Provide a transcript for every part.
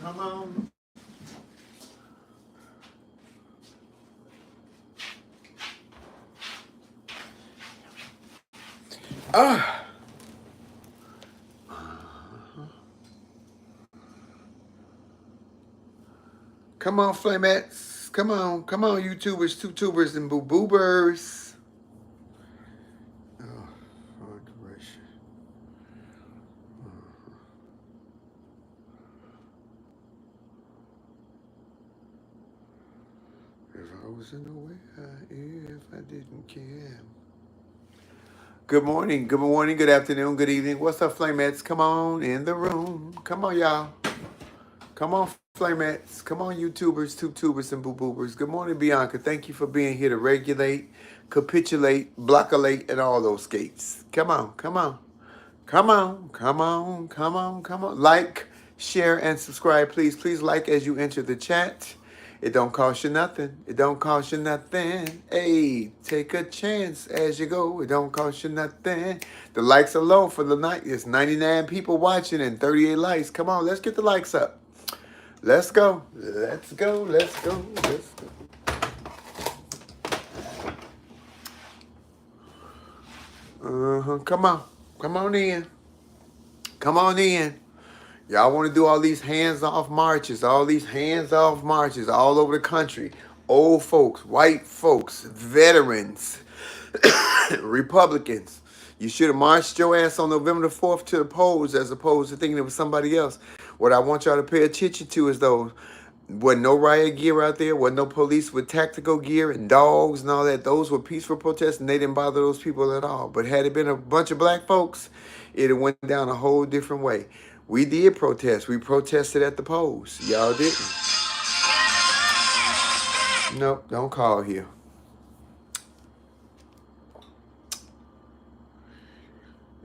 Come on. Ah. Come on, Flamettes. Come on, YouTubers, two-tubers, and boo-boobers. Oh, Lord gracious. If I was in the way, if I didn't care. Good morning, good afternoon, good evening. What's up, Flamettes? Come on in the room. Come on, y'all. Come on, Flamettes. Come on, YouTubers, two-tubers, and boo-boobers. Good morning, Bianca. Thank you for being here to regulate, capitulate, blockulate, and all those skates. Come on, come on. Come on, come on, come on, come on. Like, share, and subscribe, please. Please like as you enter the chat. It don't cost you nothing. It don't cost you nothing. Hey, take a chance as you go. It don't cost you nothing. The likes are low for the night. It's 99 people watching and 38 likes. Come on, let's get the likes up. Let's go. Let's go. Let's go. Let's go. Come on. Come on in. Come on in. Y'all want to do all these hands-off marches, all over the country. Old folks, white folks, veterans, Republicans. You should have marched your ass on November the 4th to the polls as opposed to thinking it was somebody else. What I want y'all to pay attention to is those. Wasn't no riot gear out there. Wasn't no police with tactical gear and dogs and all that. Those were peaceful protests, and they didn't bother those people at all. But had it been a bunch of black folks, it went down a whole different way. We did protest. We protested at the polls. Y'all didn't. Nope, don't call here.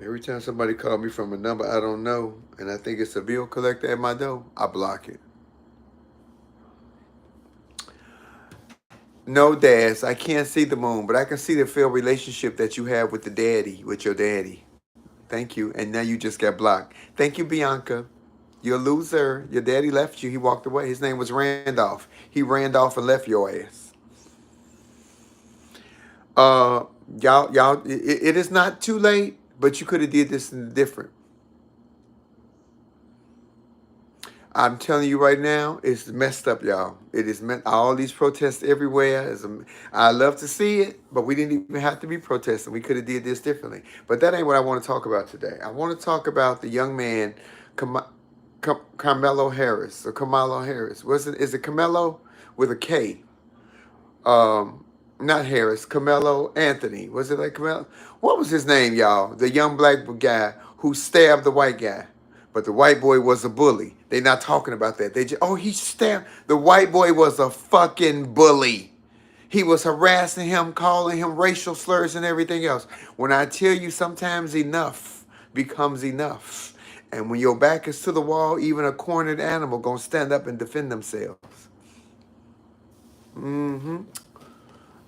Every time somebody called me from a number I don't know, and I think it's a bill collector at my door, I block it. No, Daz, I can't see the moon, but I can see the failed relationship that you have with your daddy. Thank you. And now you just got blocked. Thank you, Bianca. You're a loser. Your daddy left you. He walked away. His name was Randolph. He ran off and left your ass. Y'all, it is not too late, but you could have did this different. I'm telling you right now, it's messed up, y'all. It is meant all these protests everywhere. I love to see it, but we didn't even have to be protesting. We could have did this differently. But that ain't what I want to talk about today. I want to talk about the young man, Carmelo Harris or Kamalo Harris. Is it Carmelo with a K? Not Harris. Carmelo Anthony. Was it like Carmelo? What was his name, y'all? The young black guy who stabbed the white guy. But the white boy was a bully. They not talking about that. He stabbed. The white boy was a fucking bully. He was harassing him, calling him racial slurs and everything else. When I tell you sometimes enough becomes enough. And when your back is to the wall, even a cornered animal gonna stand up and defend themselves.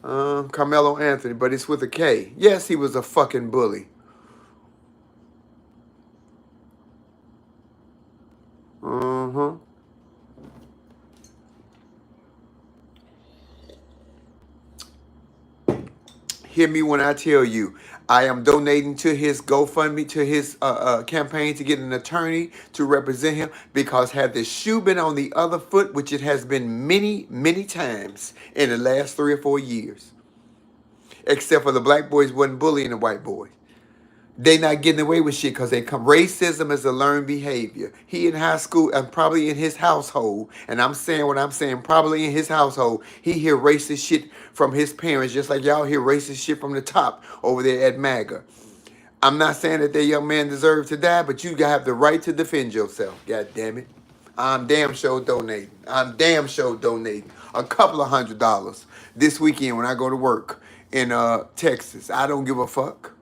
Carmelo Anthony, but it's with a K. Yes, he was a fucking bully. Hear me when I tell you, I am donating to his GoFundMe, to his campaign to get an attorney to represent him, because had the shoe been on the other foot, which it has been many, many times in the last 3 or 4 years, except for the black boys wasn't bullying the white boys. They not getting away with shit because racism is a learned behavior. He in high school and probably in his household, and I'm saying what I'm saying, probably in his household, he hear racist shit from his parents, just like y'all hear racist shit from the top over there at MAGA. I'm not saying that that young man deserves to die, but you have the right to defend yourself. God damn it. I'm damn sure donating. A couple of $100 this weekend when I go to work in Texas. I don't give a fuck.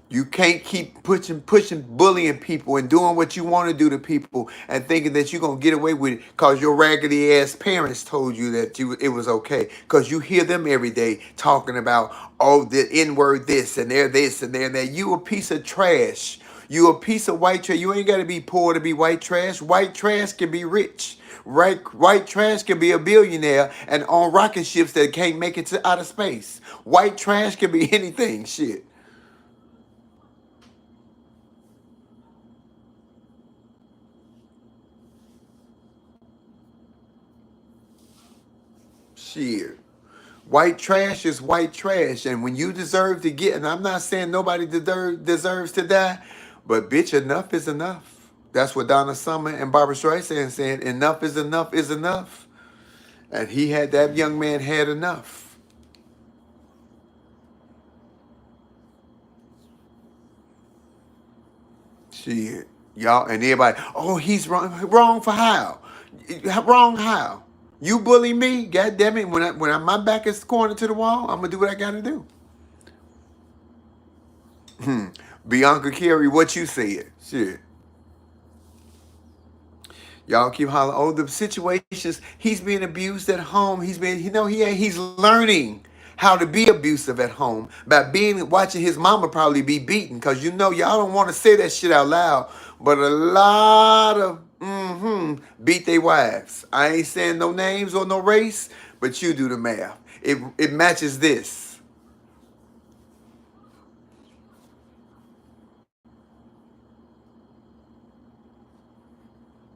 You can't keep pushing, bullying people and doing what you want to do to people and thinking that you're gonna get away with it because your raggedy ass parents told you that it was okay. Because you hear them every day talking about, oh, the N word this and they're this and they're that. You a piece of trash. You a piece of white trash. You ain't gotta be poor to be white trash. White trash can be rich. Right, white trash can be a billionaire and on rocket ships that can't make it to outer space. White trash can be anything. Shit. Shit. White trash is white trash. And when you deserve to get, and I'm not saying nobody deserves to die, but bitch, enough is enough. That's what Donna Summer and Barbara Streisand said. Enough is enough is enough. And that young man had enough. Shit. Y'all, and everybody, oh, he's wrong. Wrong for how? Wrong how? You bully me? God damn it. My back is cornered to the wall, I'm going to do what I got to do. Bianca Carey, what you said. Shit. Y'all keep hollering. Oh, the situations he's being abused at home. He's learning how to be abusive at home by watching his mama probably be beaten. Cause y'all don't want to say that shit out loud, but a lot of beat their wives. I ain't saying no names or no race, but you do the math. It matches this.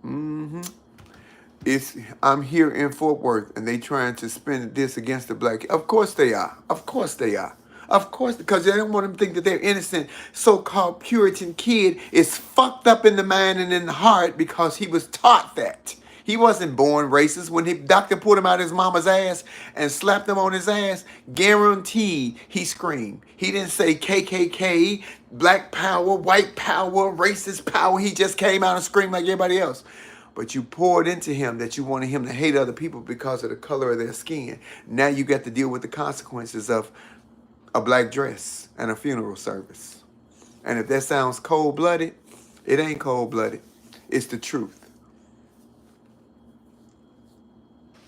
Mm-hmm. I'm here in Fort Worth and they trying to spin this against the black. Of course they are. Of course they are. Of course, because they don't want them to think that their innocent so-called Puritan kid is fucked up in the mind and in the heart because he was taught that. He wasn't born racist. When the doctor pulled him out of his mama's ass and slapped him on his ass, guaranteed he screamed. He didn't say KKK, black power, white power, racist power. He just came out and screamed like everybody else. But you poured into him that you wanted him to hate other people because of the color of their skin. Now you got to deal with the consequences of a black dress and a funeral service. And if that sounds cold-blooded, it ain't cold-blooded. It's the truth.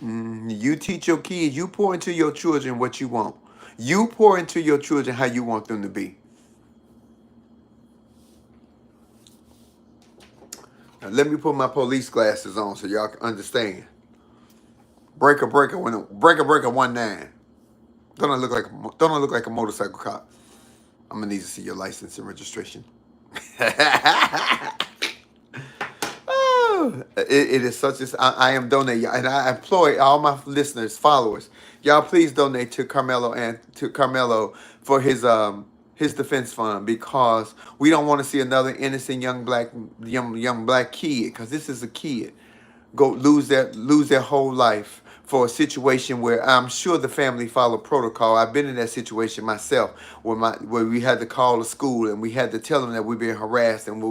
You teach your kids, you pour into your children what you want. You pour into your children how you want them to be. Now, let me put my police glasses on so y'all can understand. Breaker 19. Don't I look like a motorcycle cop? I'm gonna need to see your license and registration. Oh, it is such as I am donating, and I employ all my listeners, followers. Y'all, please donate to Carmelo and to Carmelo for his defense fund because we don't want to see another innocent young black kid because this is a kid go lose their whole life for a situation where I'm sure the family followed protocol. I've been in that situation myself where we had to call the school and we had to tell them that we're being harassed and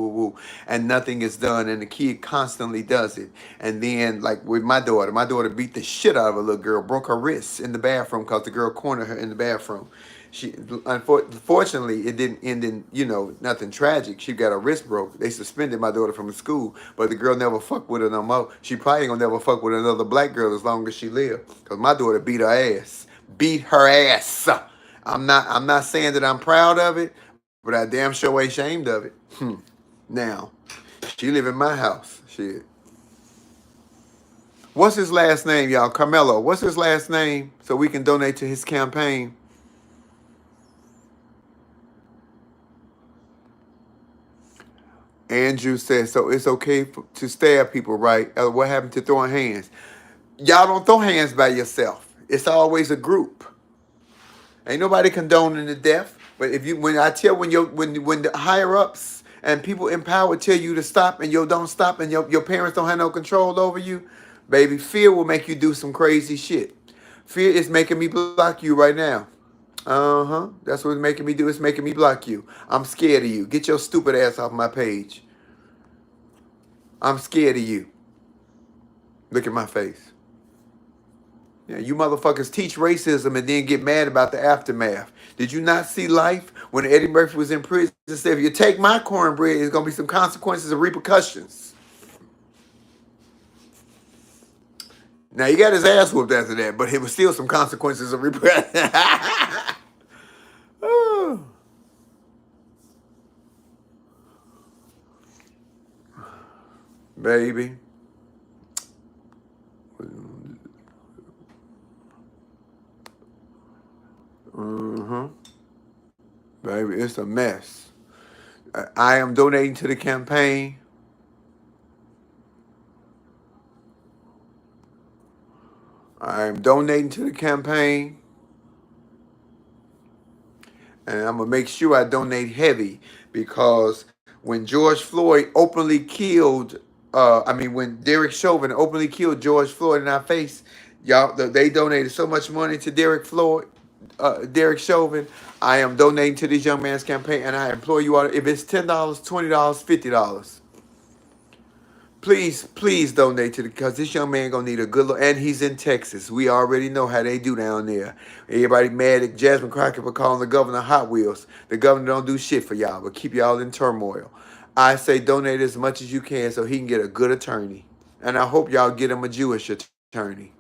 and nothing is done and the kid constantly does it. And then like with my daughter beat the shit out of a little girl, broke her wrists in the bathroom because the girl cornered her in the bathroom. Unfortunately, it didn't end in nothing tragic. She got her wrist broke. They suspended my daughter from the school, but the girl never fucked with her no more. She probably ain't gonna never fuck with another black girl as long as she live. Cause my daughter beat her ass. I'm not saying that I'm proud of it, but I damn sure ain't ashamed of it. Now, she live in my house. Shit. What's his last name, y'all? Carmelo. What's his last name so we can donate to his campaign? Andrew says, so it's okay to stab people, right? What happened to throwing hands? Y'all don't throw hands by yourself. It's always a group. Ain't nobody condoning the death. But when the higher ups and people in power tell you to stop and you don't stop and your parents don't have no control over you, baby, fear will make you do some crazy shit. Fear is making me block you right now. Uh-huh. That's what it's making me do. It's making me block you. I'm scared of you. Get your stupid ass off my page. I'm scared of you. Look at my face. Yeah, you motherfuckers teach racism and then get mad about the aftermath. Did you not see Life when Eddie Murphy was in prison and said, if you take my cornbread, there's going to be some consequences and repercussions? Now, he got his ass whooped after that, but it was still some consequences of repercussions. Oh, baby. Mm-hmm. Baby, it's a mess. I am donating to the campaign. I am donating to the campaign. And I'm going to make sure I donate heavy because when George Floyd openly killed, when Derek Chauvin openly killed George Floyd in our face, y'all, they donated so much money to Derek Chauvin. I am donating to this young man's campaign, and I implore you all, if it's $10, $20, $50, please donate to the, because this young man gonna need a good look, and he's in Texas. We already know how they do down there. Everybody mad at Jasmine Crockett for calling the governor Hot Wheels. The governor don't do shit for y'all, but keep y'all in turmoil. I say donate as much as you can so he can get a good attorney, and I hope y'all get him a Jewish attorney.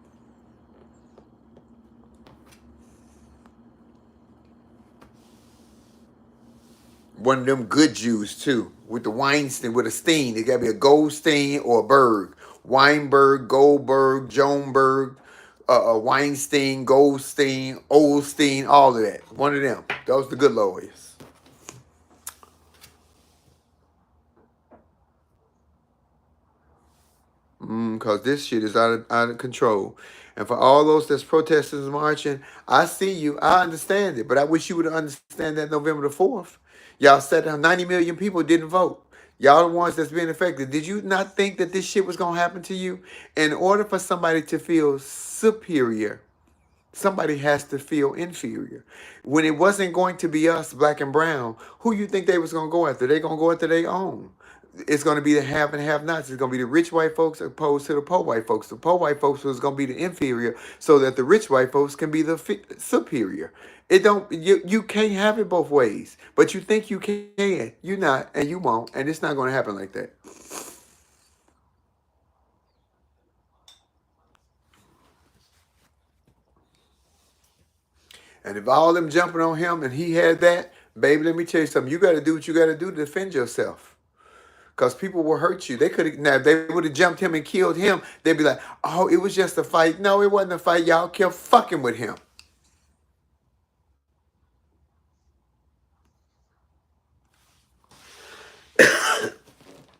One of them good Jews too, with the Weinstein, with a steen. It gotta be a Goldstein or a Berg. Weinberg, Goldberg, Joanberg, Weinstein, Goldstein, Oldstein, all of that. One of them. Those are the good lawyers. Because this shit is out of control. And for all those that's protesting and marching, I see you. I understand it. But I wish you would understand that November the 4th. Y'all said 90 million people didn't vote. Y'all the ones that's being affected. Did you not think that this shit was going to happen to you? In order for somebody to feel superior, somebody has to feel inferior. When it wasn't going to be us, black and brown, who you think they was going to go after? They going to go after their own. It's going to be the have and have nots. It's going to be the rich white folks opposed to the poor white folks. The poor white folks was going to be the inferior so that the rich white folks can be the superior. It don't, you can't have it both ways, but you think you can. You're not, and you won't, and it's not going to happen like that. And if all them jumping on him and he had that, baby, let me tell you something. You got to do what you got to do to defend yourself. Because people will hurt you. They could have, now if they would have jumped him and killed him, they'd be like, oh, it was just a fight. No, it wasn't a fight. Y'all kept fucking with him.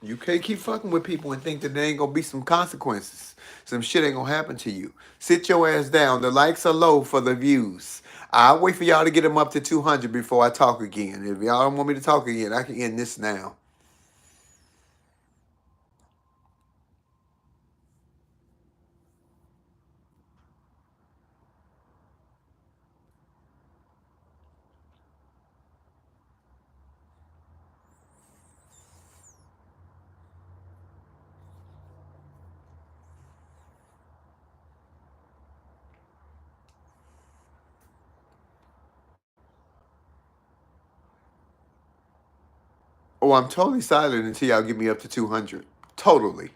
You can't keep fucking with people and think that there ain't gonna be some consequences. Some shit ain't gonna happen to you. Sit your ass down. The likes are low for the views. I'll wait for y'all to get them up to 200 before I talk again. If y'all don't want me to talk again, I can end this now. Oh, I'm totally silent until y'all get me up to 200. Totally.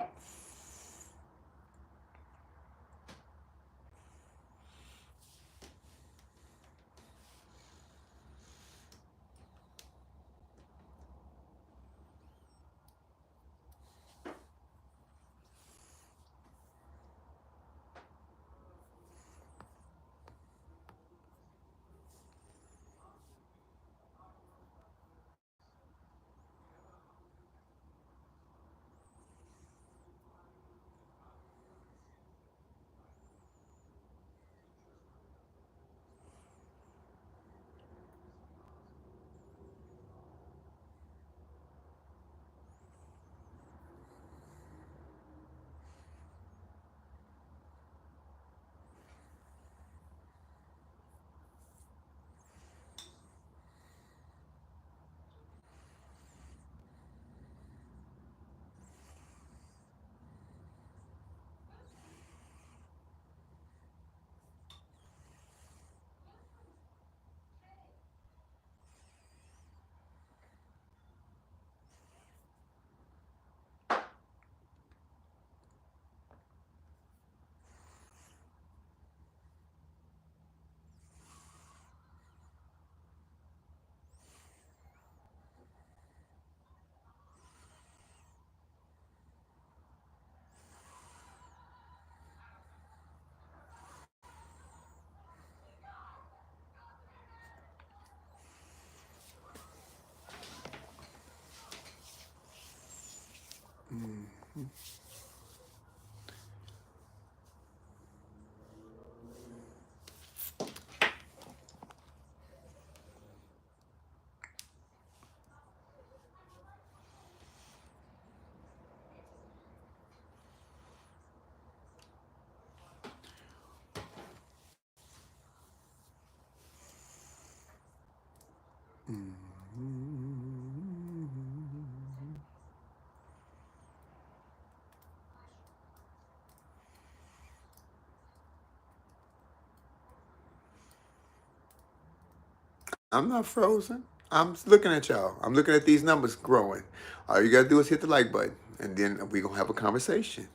I'm not frozen. I'm looking at y'all. I'm looking at these numbers growing. All you gotta do is hit the like button, and then we gonna have a conversation.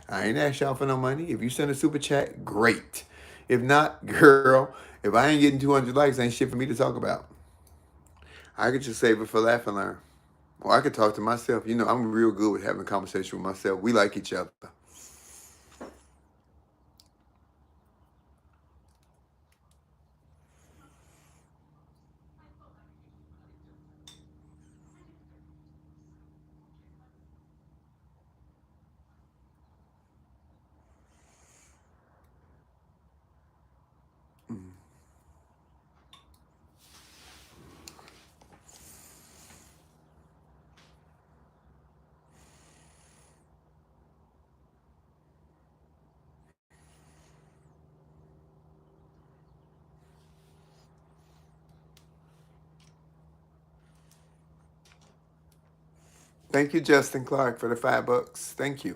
I ain't asked y'all for no money. If you send a super chat, great. If not, girl, if I ain't getting 200 likes, ain't shit for me to talk about. I could just save it for laugh and learn. Or I could talk to myself. You know, I'm real good with having a conversation with myself. We like each other. Thank you, Justin Clark, for the $5. Thank you.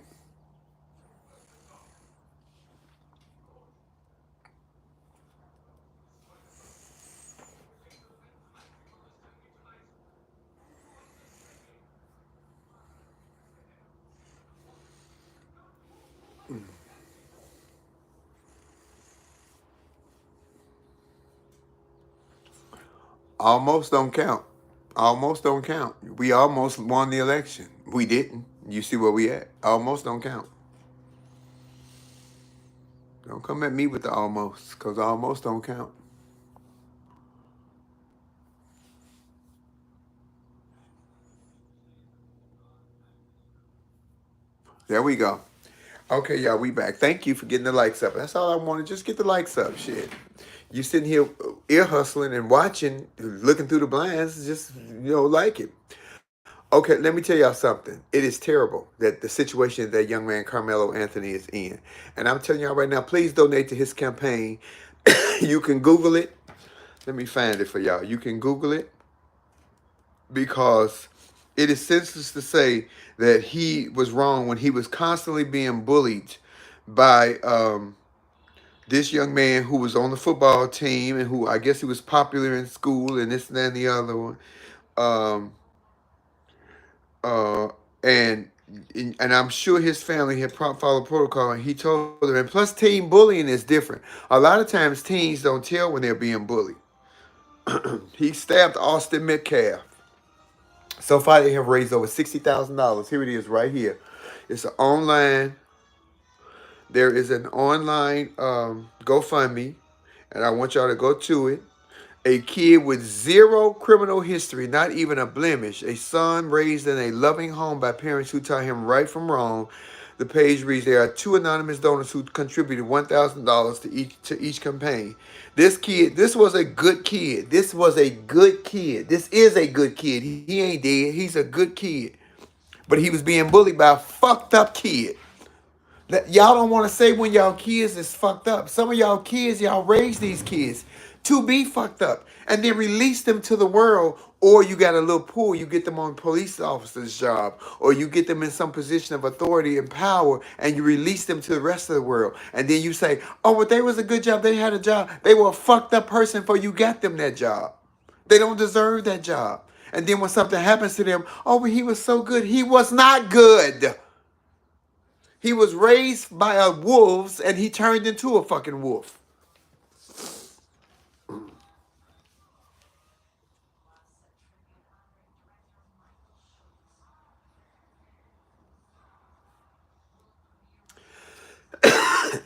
Almost don't count. Almost don't count. We almost won the election. We didn't. You see where we at? Almost don't count. Don't come at me with the almost, because almost don't count. There we go. Okay, y'all, we back. Thank you for getting the likes up. That's all I wanted. Just get the likes up. Shit. You sitting here ear hustling and watching, looking through the blinds, just, like it. Okay, let me tell y'all something. It is terrible that the situation that young man Carmelo Anthony is in. And I'm telling y'all right now, please donate to his campaign. You can Google it. Let me find it for y'all. You can Google it because it is senseless to say that he was wrong when he was constantly being bullied by this young man who was on the football team and who I guess he was popular in school and this and that and the other one. Um, uh, and and I'm sure his family had followed protocol. And he told them, and plus, teen bullying is different. A lot of times, teens don't tell when they're being bullied. He stabbed Austin Metcalf. So far, they have raised over $60,000. Here it is, right here. It's an online. There is an online GoFundMe, and I want y'all to go to it. A kid with zero criminal history, not even a blemish. A son raised in a loving home by parents who taught him right from wrong. The page reads, there are two anonymous donors who contributed $1,000 to each campaign. This was a good kid. This was a good kid. This is a good kid. He ain't dead. He's a good kid. But he was being bullied by a fucked up kid. Y'all don't want to say when y'all kids is fucked up. Some of y'all kids, y'all raise these kids to be fucked up and then release them to the world. Or you got a little pool, you get them on a police officer's job, or you get them in some position of authority and power, and you release them to the rest of the world. And then you say, oh, but they was a good job, they had a job. They were a fucked up person before you got them that job. They don't deserve that job. And then when something happens to them, oh, but he was so good. He was not good. He was raised by a wolves and he turned into a fucking wolf.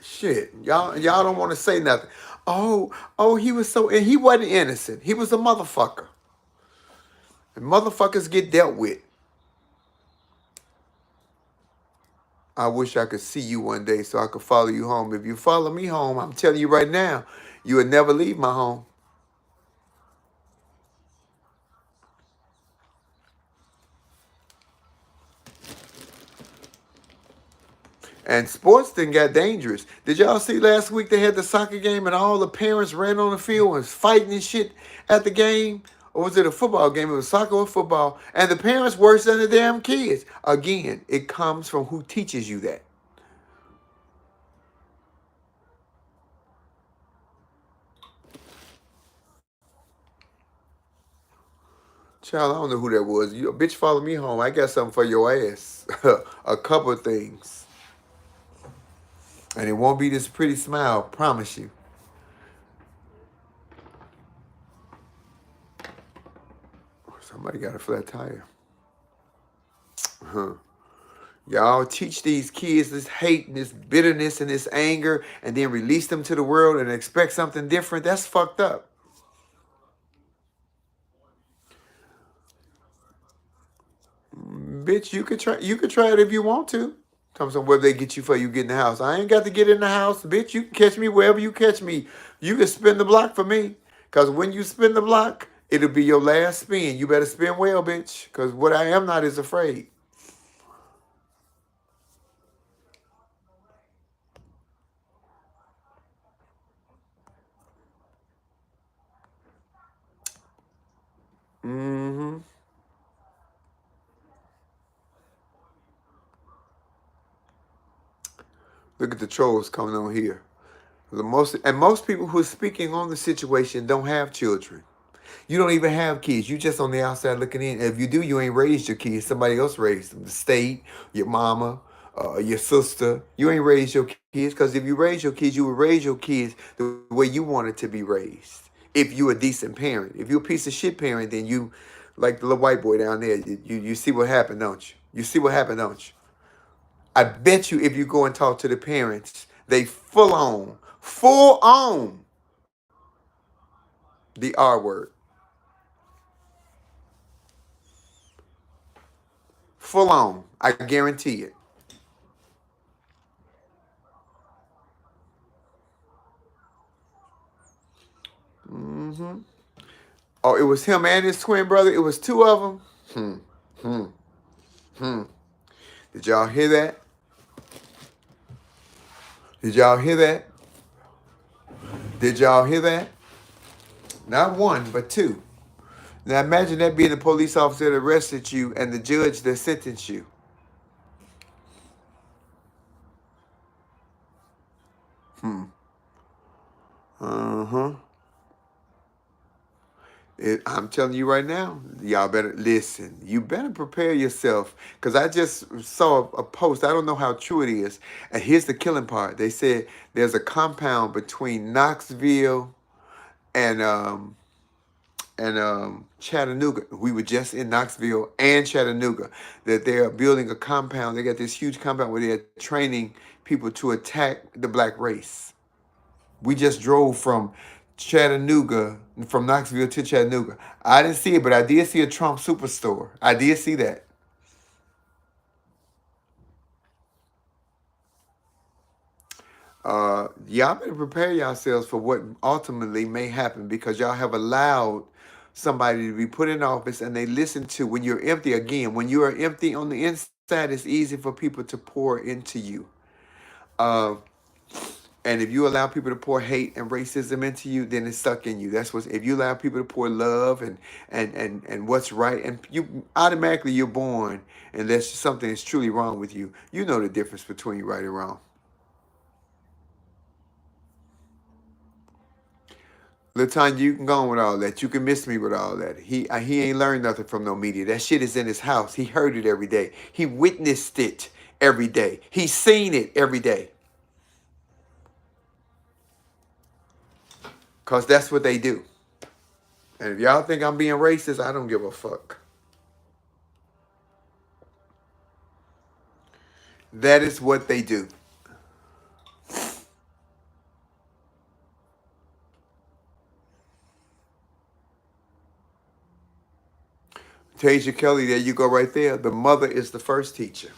Shit. Y'all don't want to say nothing. Oh, he was so and he wasn't innocent. He was a motherfucker. And motherfuckers get dealt with. I wish I could see you one day so I could follow you home. If you follow me home, I'm telling you right now, you would never leave my home. And sports then got dangerous. Did y'all see last week they had the soccer game and all the parents ran on the field and was fighting and shit at the game? Or was it a football game? It was soccer or football. And the parents worse than the damn kids. Again, it comes from who teaches you that. Child, I don't know who that was. You bitch follow me home. I got something for your ass. A couple of things. And it won't be this pretty smile, promise you. Somebody got a flat tire. Huh. Y'all teach these kids this hate and this bitterness and this anger and then release them to the world and expect something different. That's fucked up. Bitch, you could try it if you want to. Comes on whether they get you for you get in the house. I ain't got to get in the house, bitch. You can catch me wherever you catch me. You can spin the block for me. Cause when you spin the block, it'll be your last spin. You better spin well, bitch. Cause what I am not is afraid. Mm-hmm. Look at the trolls coming on here. Most people who are speaking on the situation don't have children. You don't even have kids. You just on the outside looking in. If you do, you ain't raised your kids. Somebody else raised them. The state, your mama, your sister. You ain't raised your kids because if you raise your kids, you would raise your kids the way you wanted to be raised. If you a decent parent. If you a piece of shit parent, then you, like the little white boy down there, you see what happened, don't you? You see what happened, don't you? I bet you if you go and talk to the parents, they full on the R word. Full on. I guarantee it. Hmm. Oh, it was him and his twin brother. It was two of them. Hmm. Hmm. Did y'all hear that? Did y'all hear that? Did y'all hear that? Not one, but two. Now imagine that being the police officer that arrested you and the judge that sentenced you. Hmm. Uh-huh. I'm telling you right now, y'all better listen. You better prepare yourself. Because I just saw a post. I don't know how true it is. And here's the killing part. They said there's a compound between Knoxville and Chattanooga. We were just in Knoxville and Chattanooga. That they are building a compound. They got this huge compound where they're training people to attack the black race. We just drove from Chattanooga, from Knoxville to Chattanooga. I didn't see it, but I did see a Trump superstore. I did see that. Y'all better prepare yourselves for what ultimately may happen because y'all have allowed somebody to be put in office and they listen to when you're empty again. When you are empty on the inside, it's easy for people to pour into you. Uh, And if you allow people to pour hate and racism into you, then it's stuck in you. That's what. If you allow people to pour love and what's right, and you automatically you're born, unless something is truly wrong with you, you know the difference between right and wrong. Latanya, you can go on with all that. You can miss me with all that. He ain't learned nothing from no media. That shit is in his house. He heard it every day. He witnessed it every day. He's seen it every day. Cause that's what they do. And if y'all think I'm being racist, I don't give a fuck. That is what they do. Tasia Kelly, there you go right there. The mother is the first teacher.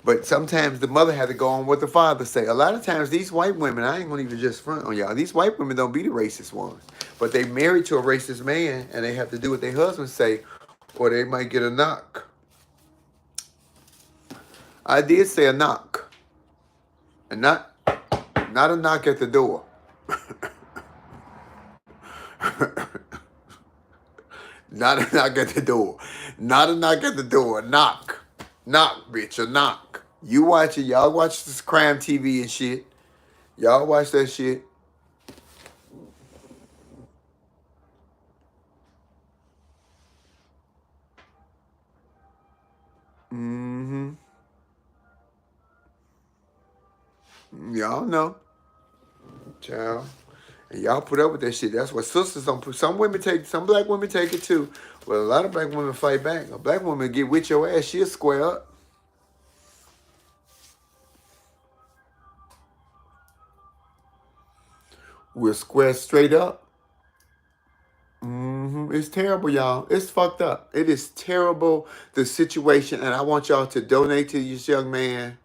But sometimes the mother had to go on what the father say. A lot of times these white women, I ain't gonna even just front on y'all. These white women don't be the racist ones, but they married to a racist man, and they have to do what their husbands say, or they might get a knock. I did say a knock, and not a knock at the door. Not a knock at the door. Not a knock at the door. A knock. Knock, bitch. A knock. You watch it. Y'all watch this crime TV and shit. Y'all watch that shit. Mm-hmm. Y'all know. Child. And y'all put up with that shit. That's what sisters don't put. Some women take, some black women take it too. But a lot of black women fight back. A black woman get with your ass, she'll square up. We'll square straight up. It's terrible, y'all. It's fucked up. It is terrible, the situation. And I want y'all to donate to this young man.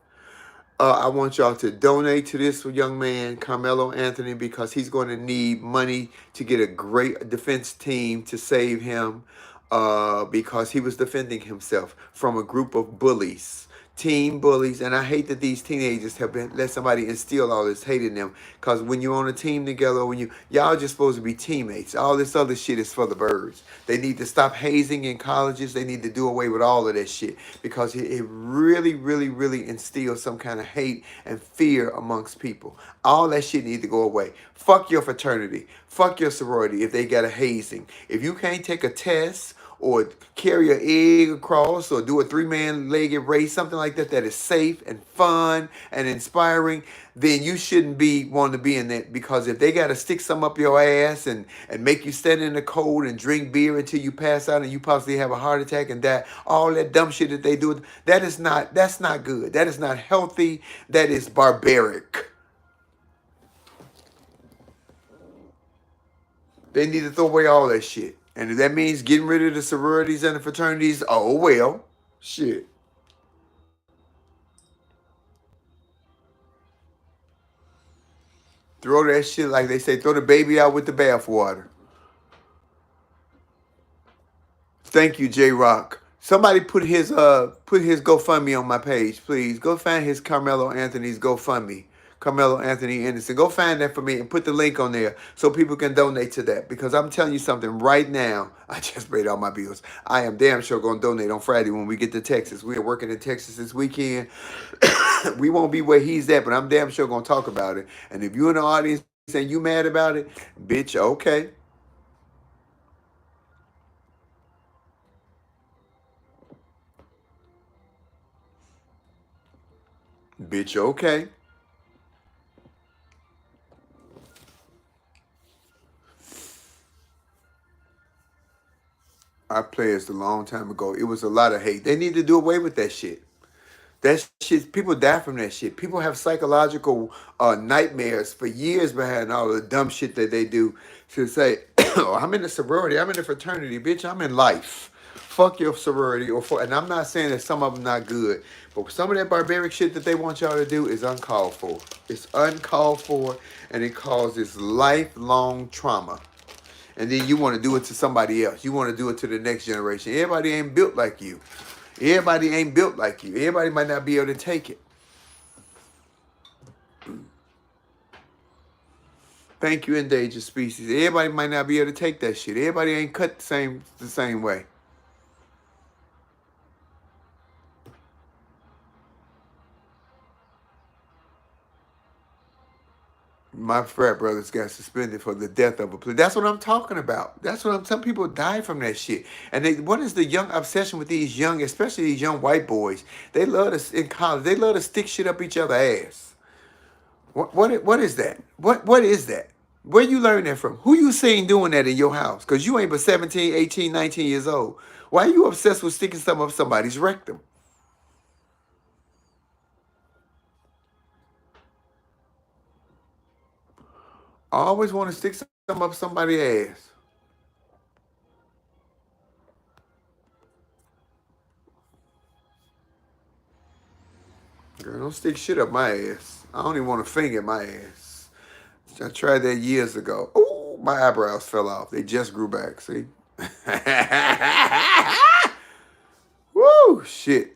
I want y'all to donate to this young man, Carmelo Anthony, because he's going to need money to get a great defense team to save him because he was defending himself from a group of bullies. Teen bullies, and I hate that these teenagers have been let somebody instill all this hate in them. Because when you're on a team together, when y'all just supposed to be teammates. All this other shit is for the birds. They need to stop hazing in colleges. They need to do away with all of that shit because it really, really, really instills some kind of hate and fear amongst people. All that shit need to go away. Fuck your fraternity. Fuck your sorority if they got a hazing. If you can't take a test or carry an egg across or do a 3-man legged race, something like that is safe and fun and inspiring, then you shouldn't be wanting to be in that, because if they got to stick some up your ass and make you stand in the cold and drink beer until you pass out and you possibly have a heart attack and die, all that dumb shit that they do, that's not good. That is not healthy. That is barbaric. They need to throw away all that shit. And if that means getting rid of the sororities and the fraternities, oh well. Shit. Throw that shit, like they say, throw the baby out with the bathwater. Thank you, J Rock. Somebody put his GoFundMe on my page, please. Go find his Carmelo Anthony's GoFundMe. Carmelo Anthony Anderson. Go find that for me and put the link on there so people can donate to that. Because I'm telling you something right now. I just paid all my bills. I am damn sure going to donate on Friday when we get to Texas. We are working in Texas this weekend. We won't be where he's at, but I'm damn sure going to talk about it. And if you're in the audience and you mad about it, bitch, okay. Bitch, okay. I pledged a long time ago. It was a lot of hate. They need to do away with that shit. That shit, people die from that shit. People have psychological nightmares for years behind all the dumb shit that they do to say, oh, I'm in a sorority, I'm in a fraternity, bitch, I'm in life. Fuck your sorority. And I'm not saying that some of them not good, but some of that barbaric shit that they want y'all to do is uncalled for. It's uncalled for, and it causes lifelong trauma. And then you want to do it to somebody else. You want to do it to the next generation. Everybody ain't built like you. Everybody ain't built like you. Everybody might not be able to take it. Thank you, endangered species. Everybody might not be able to take that shit. Everybody ain't cut the same way. My frat brothers got suspended for the death of a plea. That's what I'm talking about. Some people die from that shit. And what is the young obsession with these young, especially these young white boys? They love to, in college, they love to stick shit up each other's ass. What is that? What is that? Where you learn that from? Who you seen doing that in your house? Because you ain't but 17, 18, 19 years old. Why are you obsessed with sticking something up somebody's rectum? I always want to stick something up somebody's ass. Girl, don't stick shit up my ass. I don't even want to finger my ass. I tried that years ago. Oh, my eyebrows fell off. They just grew back. See? Woo, shit.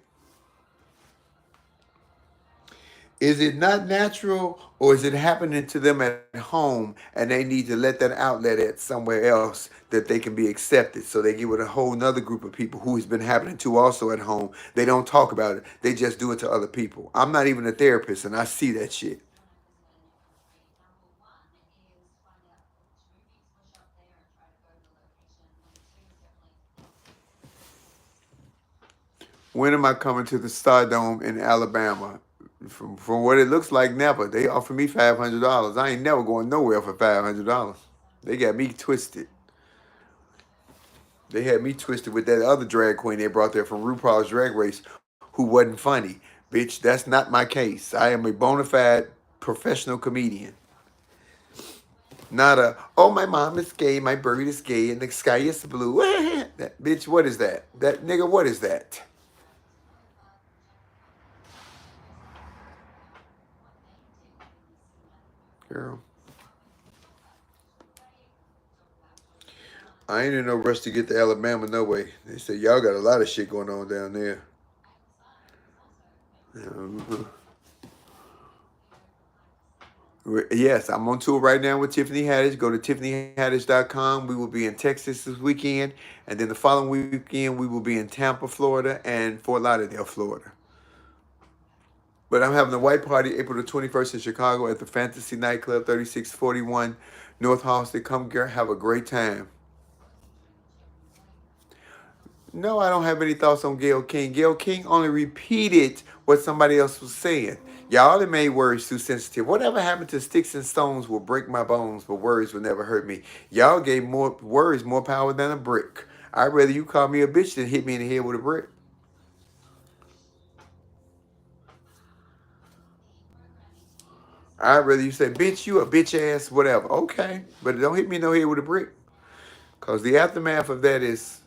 Is it not natural, or is it happening to them at home and they need to let that outlet at somewhere else that they can be accepted? So they get with a whole nother group of people who it's been happening to also at home. They don't talk about it. They just do it to other people. I'm not even a therapist and I see that shit. When am I coming to the Stardome in Alabama? From what it looks like, never. They offer me $500. I ain't never going nowhere for $500. They got me twisted. They had me twisted with that other drag queen they brought there from RuPaul's Drag Race who wasn't funny. Bitch, that's not my case. I am a bona fide professional comedian. Not a, oh, my mom is gay, my bird is gay, and the sky is blue. That, bitch, what is that? That nigga, what is that? Girl, I ain't in no rush to get to Alabama, no way. They said, y'all got a lot of shit going on down there. Uh-huh. Yes, I'm on tour right now with Tiffany Haddish. Go to tiffanyhaddish.com. We will be in Texas this weekend. And then the following weekend, we will be in Tampa, Florida, and Fort Lauderdale, Florida. But I'm having a white party April the 21st in Chicago at the Fantasy Nightclub, 3641 North Halsted. Come have a great time. No, I don't have any thoughts on Gail King. Gail King only repeated what somebody else was saying. Y'all have made words too sensitive. Whatever happened to sticks and stones will break my bones, but words will never hurt me. Y'all gave more words more power than a brick. I'd rather you call me a bitch than hit me in the head with a brick. I'd rather you say, bitch, you a bitch ass, whatever. Okay, but don't hit me in the head with a brick. Because the aftermath of that is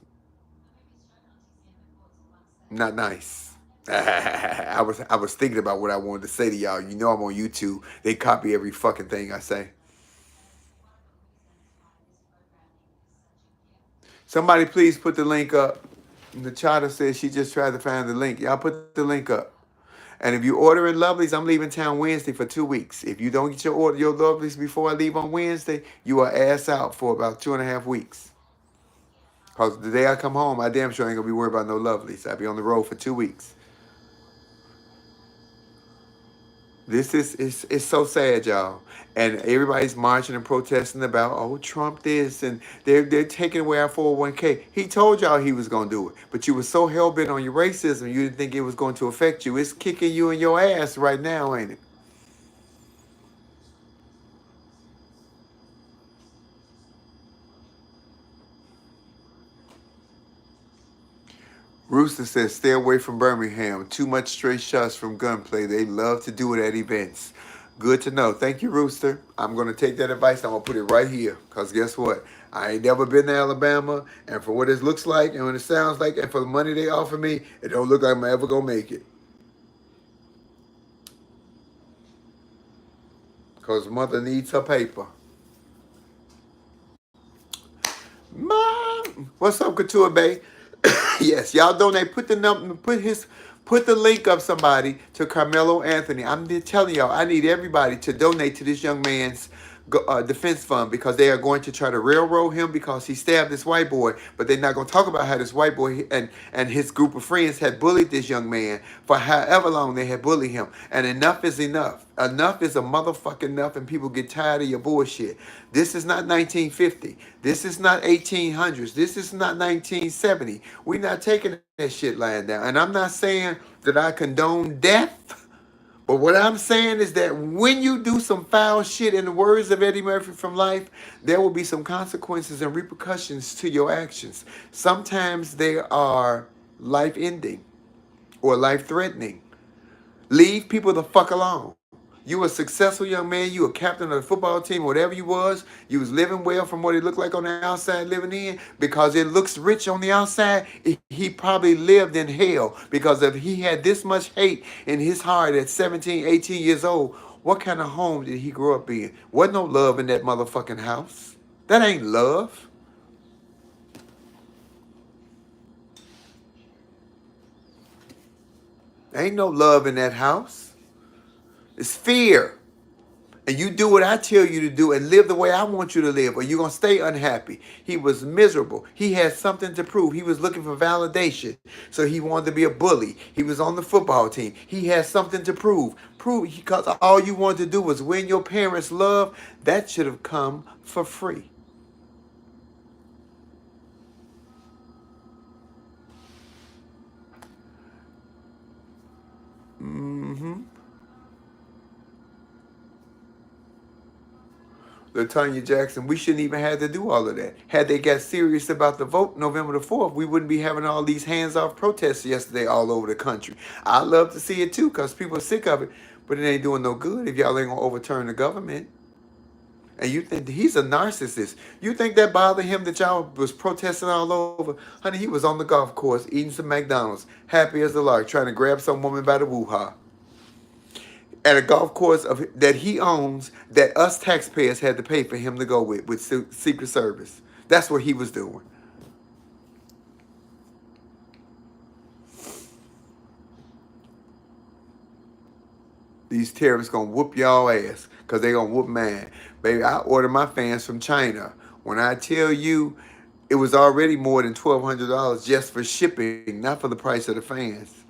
not nice. I was thinking about what I wanted to say to y'all. You know I'm on YouTube. They copy every fucking thing I say. Somebody please put the link up. The chatter says she just tried to find the link. Y'all put the link up. And if you order in Lovelies, I'm leaving town Wednesday for 2 weeks. If you don't get your Lovelies before I leave on Wednesday, you are ass out for about 2.5 weeks. Because the day I come home, I damn sure ain't gonna be worried about no Lovelies. I'll be on the road for 2 weeks. This is it's so sad, y'all. And everybody's marching and protesting about, oh, Trump this, and they're taking away our 401k. He told y'all he was gonna do it, but you were so hell bent on your racism, you didn't think it was going to affect you. It's kicking you in your ass right now, ain't it? Rooster says, stay away from Birmingham. Too much stray shots from gunplay. They love to do it at events. Good to know. Thank you, Rooster. I'm going to take that advice. I'm going to put it right here. Because guess what? I ain't never been to Alabama. And for what it looks like and what it sounds like and for the money they offer me, it don't look like I'm ever going to make it. Because mother needs her paper. Mom, what's up, Couture Bay? Yes, y'all donate. Put the number. Put the link up, somebody, to Carmelo Anthony. I'm telling y'all, I need everybody to donate to this young man's defense fund because they are going to try to railroad him because he stabbed this white boy. But they're not going to talk about how this white boy and his group of friends had bullied this young man for however long they had bullied him. And enough is enough. Enough is a motherfucking enough, and people get tired of your bullshit. This is not 1950. This is not 1800s. This is not 1970. We're not taking that shit lying down. And I'm not saying that I condone death. But what I'm saying is that when you do some foul shit, in the words of Eddie Murphy from Life, there will be some consequences and repercussions to your actions. Sometimes they are life-ending or life-threatening. Leave people the fuck alone. You a successful young man. You a captain of the football team, whatever you was. You was living well from what it looked like on the outside living in because it looks rich on the outside. He probably lived in hell because if he had this much hate in his heart at 17, 18 years old, what kind of home did he grow up in? Wasn't no love in that motherfucking house. That ain't love. Ain't no love in that house. It's fear. And you do what I tell you to do and live the way I want you to live, or you're going to stay unhappy. He was miserable. He had something to prove. He was looking for validation. So he wanted to be a bully. He was on the football team. He had something to prove. Because all you wanted to do was win your parents' love. That should have come for free. Mm-hmm. LaTanya Jackson, we shouldn't even have to do all of that. Had they got serious about the vote November the 4th, we wouldn't be having all these hands-off protests yesterday all over the country. I love to see it too because people are sick of it, but it ain't doing no good if y'all ain't going to overturn the government. And you think he's a narcissist. You think that bothered him that y'all was protesting all over? Honey, he was on the golf course eating some McDonald's, happy as a lark, trying to grab some woman by the woo-ha at a golf course that he owns that us taxpayers had to pay for him to go with Secret Service. That's what he was doing. These terrorists gonna whoop y'all ass because they gonna whoop mine. Baby, I order my fans from China. When I tell you it was already more than $1,200 just for shipping, not for the price of the fans.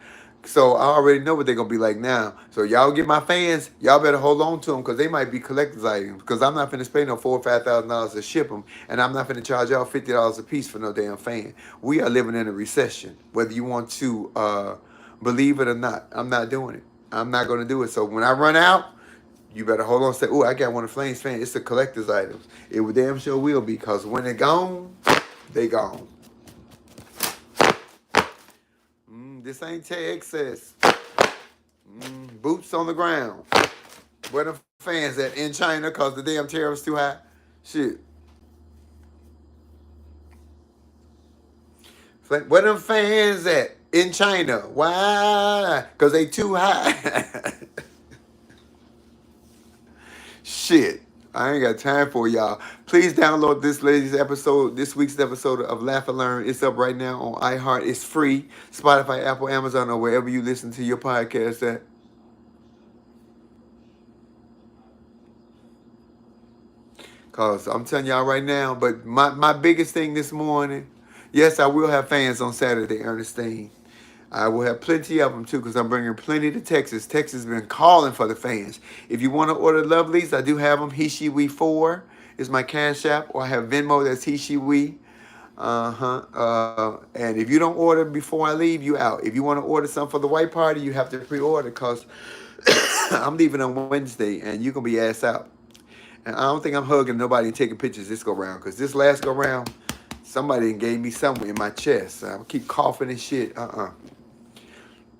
So I already know what they're gonna be like now. So y'all get my fans, y'all better hold on to them because they might be collector's items. Because I'm not finna spend no $4,000 or $5,000 to ship them, and I'm not finna charge y'all $50 a piece for no damn fan. We are living in a recession, whether you want to believe it or not. I'm not doing it. I'm not gonna do it. So when I run out, you better hold on and say, oh, I got one of Flame's fans. It's the collector's items. It would damn sure will be because when they're gone, they gone. This ain't Texas. Boots on the ground. Where the fans at in China because the damn tariffs too high? Shit. Where them fans at in China? Why? Because they too high. Shit. I ain't got time for y'all. Please download this week's episode of Laugh and Learn. It's up right now on iHeart. It's free. Spotify, Apple, Amazon, or wherever you listen to your podcast at. Cause I'm telling y'all right now, but my biggest thing this morning, yes, I will have fans on Saturday, Ernestine. I will have plenty of them too, because I'm bringing plenty to Texas. Texas has been calling for the fans. If you want to order lovelies, I do have them. He, she, we 4 is my cash app, or I have Venmo. That's he, she, we. And if you don't order before I leave, you out. If you want to order something for the white party, you have to pre-order, because I'm leaving on Wednesday, and you're gonna be ass out. And I don't think I'm hugging nobody and taking pictures this go round, because this last go round, somebody gave me something in my chest. I keep coughing and shit.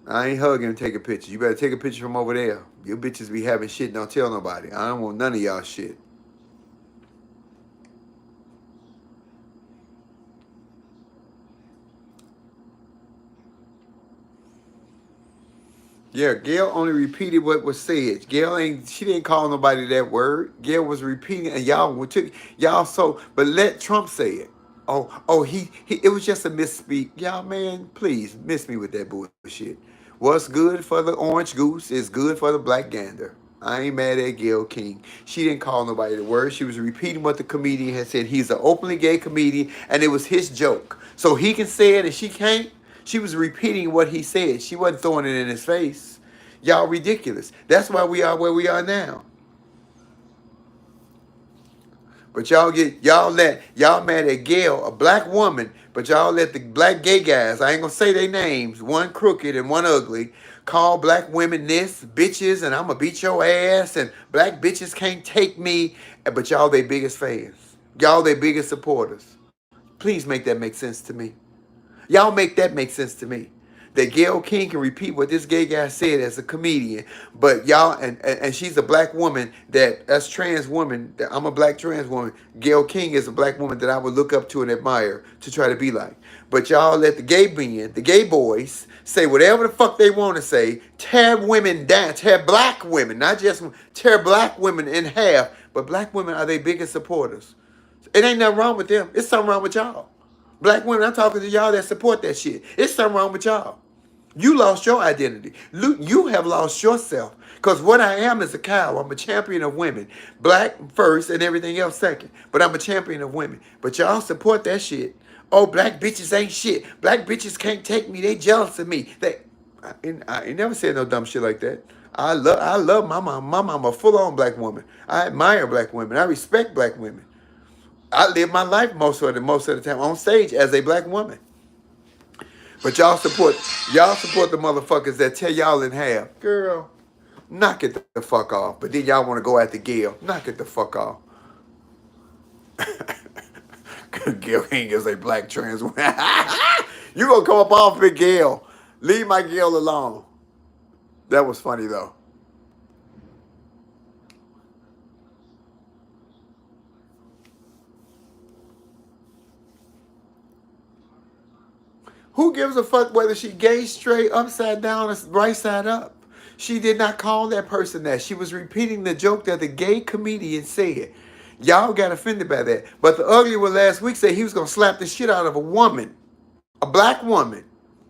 I ain't hugging and taking pictures. You better take a picture from over there. Your bitches be having shit, don't tell nobody. I don't want none of y'all shit. Yeah, Gail only repeated what was said. She didn't call nobody that word. Gail was repeating, and y'all so, but let Trump say it. He it was just a misspeak. Y'all, man, please miss me with that bullshit. What's good for the orange goose is good for the black gander. I ain't mad at Gail King. She didn't call nobody the word. She was repeating what the comedian had said. He's an openly gay comedian, and it was his joke. So he can say it and she can't. She was repeating what he said. She wasn't throwing it in his face. Y'all ridiculous. That's why we are where we are now. But y'all mad at Gail, a black woman, but y'all let the black gay guys, I ain't gonna say their names, one crooked and one ugly, call black women this, bitches, and I'm gonna beat your ass, and black bitches can't take me, but y'all their biggest fans. Y'all their biggest supporters. Please make that make sense to me. Y'all make that make sense to me. that Gail King can repeat what this gay guy said as a comedian. But y'all, and she's a black woman that's trans woman. I'm a black trans woman. Gail King is a black woman that I would look up to and admire to try to be like. But y'all let the gay men, the gay boys, say whatever the fuck they want to say, tear women down, tear black women, not just tear black women in half, but black women are their biggest supporters. It ain't nothing wrong with them. It's something wrong with y'all. Black women, I'm talking to y'all that support that shit. It's something wrong with y'all. You lost your identity. You have lost yourself. Because what I am is a cow. I'm a champion of women. Black first and everything else second. But I'm a champion of women. But y'all support that shit. Oh, black bitches ain't shit. Black bitches can't take me. They jealous of me. I ain't never said no dumb shit like that. I love my mom. My mom a full-on black woman. I admire black women. I respect black women. I live my life most of the time on stage as a black woman. But y'all support the motherfuckers that tear y'all in half. Girl, knock it the fuck off. But then y'all want to go after Gail. Knock it the fuck off. Gail King is a black trans woman. You gonna come up off Big Gail. Leave my Gail alone. That was funny though. Who gives a fuck whether she gay, straight, upside down, or right side up? She did not call that person that. She was repeating the joke that the gay comedian said. Y'all got offended by that. But the ugly one last week said he was going to slap the shit out of a woman, a black woman.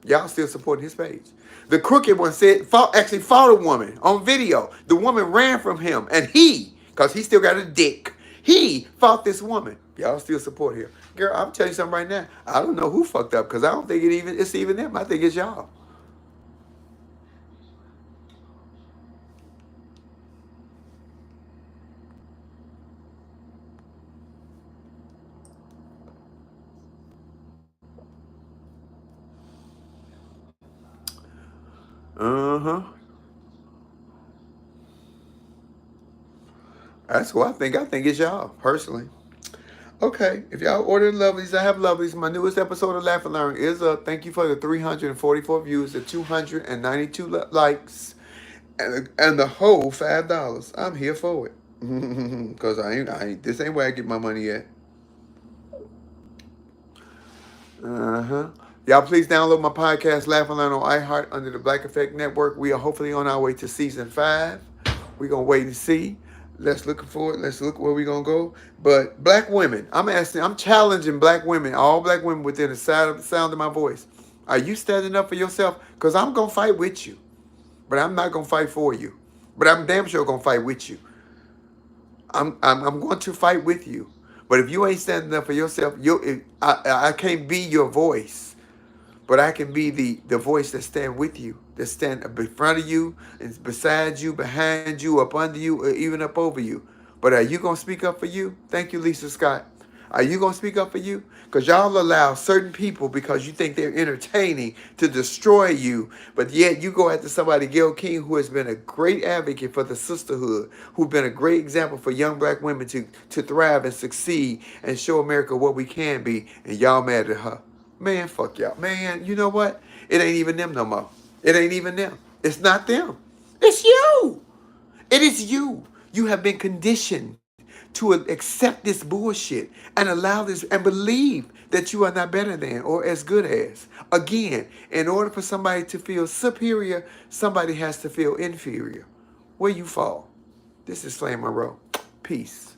Y'all still supporting his page. The crooked one actually fought a woman on video. The woman ran from him, and because he still got a dick, he fought this woman. Y'all still support him. Girl, I'm telling you something right now. I don't know who fucked up because I don't think it's even them. I think it's y'all. Uh-huh. That's what I think. I think it's y'all, personally. Okay, if y'all ordered lovelies, I have lovelies. My newest episode of Laugh and Learn is up. Thank you for the 344 views, the 292 likes, and the whole $5. I'm here for it. Because this ain't where I get my money at. Uh-huh. Y'all please download my podcast, Laugh and Learn on iHeart under the Black Effect Network. We are hopefully on our way to season 5. We're going to wait and see. Let's look forward. Let's look where we're going to go. But black women, I'm challenging black women, all black women within the sound of my voice. Are you standing up for yourself? Because I'm going to fight with you. But I'm not going to fight for you. But I'm damn sure going to fight with you. I'm going to fight with you. But if you ain't standing up for yourself, I can't be your voice. But I can be the voice that stand with you, that stand in front of you, and beside you, behind you, up under you, or even up over you. But are you going to speak up for you? Thank you, Lisa Scott. Are you going to speak up for you? Because y'all allow certain people, because you think they're entertaining, to destroy you. But yet you go after somebody, Gail King, who has been a great advocate for the sisterhood, who's been a great example for young black women to thrive and succeed and show America what we can be. And y'all mad at her. Man, fuck y'all. Man, you know what? It ain't even them no more. It ain't even them. It's not them. It's you. It is you. You have been conditioned to accept this bullshit and allow this and believe that you are not better than or as good as. Again, in order for somebody to feel superior, somebody has to feel inferior. Where you fall. This is Flame Monroe. Peace.